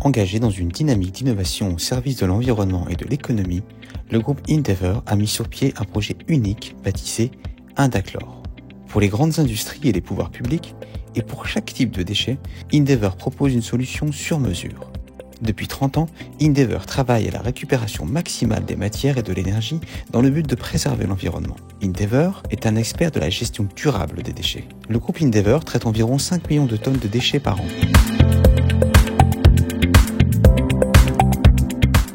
Engagé dans une dynamique d'innovation au service de l'environnement et de l'économie, le groupe Endeavour a mis sur pied un projet unique baptisé Indaclor. Pour les grandes industries et les pouvoirs publics, et pour chaque type de déchets, Endeavour propose une solution sur mesure. Depuis 30 ans, Endeavour travaille à la récupération maximale des matières et de l'énergie dans le but de préserver l'environnement. Endeavour est un expert de la gestion durable des déchets. Le groupe Endeavour traite environ 5 millions de tonnes de déchets par an.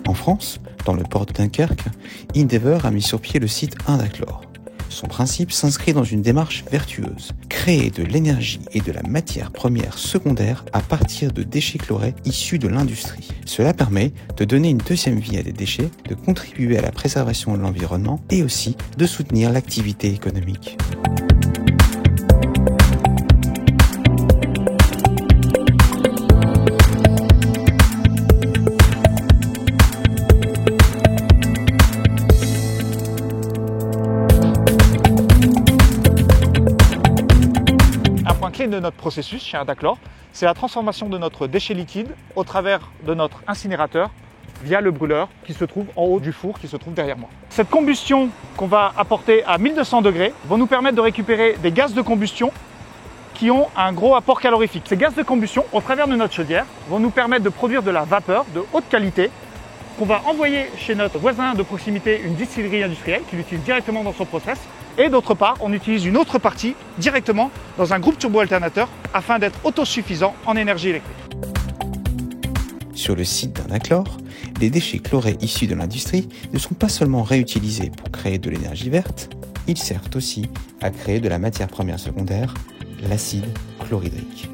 En France, dans le port de Dunkerque, Endeavour a mis sur pied le site Indaclor. Son principe s'inscrit dans une démarche vertueuse, créer de l'énergie et de la matière première secondaire à partir de déchets chlorés issus de l'industrie. Cela permet de donner une deuxième vie à des déchets, de contribuer à la préservation de l'environnement et aussi de soutenir l'activité économique. Clé de notre processus chez Indaclor, c'est la transformation de notre déchet liquide au travers de notre incinérateur via le brûleur qui se trouve en haut du four qui se trouve derrière moi. Cette combustion qu'on va apporter à 1200 degrés va nous permettre de récupérer des gaz de combustion qui ont un gros apport calorifique. Ces gaz de combustion, au travers de notre chaudière, vont nous permettre de produire de la vapeur de haute qualité qu'on va envoyer chez notre voisin de proximité, une distillerie industrielle qui l'utilise directement dans son process. Et d'autre part, on utilise une autre partie directement dans un groupe turbo-alternateur afin d'être autosuffisant en énergie électrique. Sur le site d'Indaclor, les déchets chlorés issus de l'industrie ne sont pas seulement réutilisés pour créer de l'énergie verte, ils servent aussi à créer de la matière première secondaire, l'acide chlorhydrique.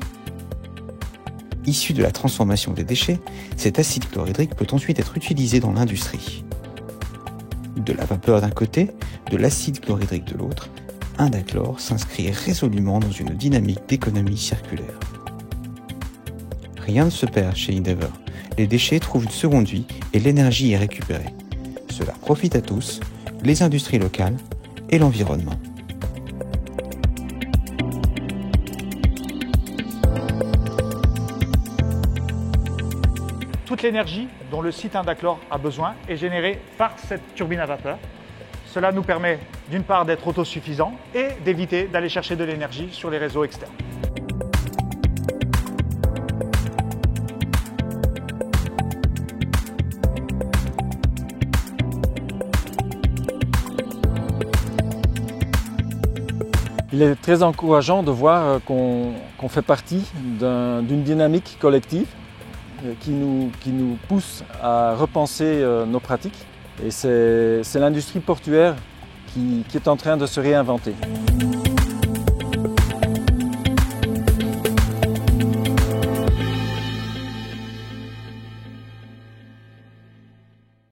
Issu de la transformation des déchets, cet acide chlorhydrique peut ensuite être utilisé dans l'industrie. De la vapeur d'un côté, de l'acide chlorhydrique de l'autre, Indaclor s'inscrit résolument dans une dynamique d'économie circulaire. Rien ne se perd chez Endeavour. Les déchets trouvent une seconde vie et l'énergie est récupérée. Cela profite à tous, les industries locales et l'environnement. Toute l'énergie dont le site Indaclor a besoin est générée par cette turbine à vapeur. Cela nous permet d'une part d'être autosuffisant et d'éviter d'aller chercher de l'énergie sur les réseaux externes. Il est très encourageant de voir qu'on fait partie d'une dynamique collective qui nous pousse à repenser nos pratiques. Et c'est l'industrie portuaire qui est en train de se réinventer.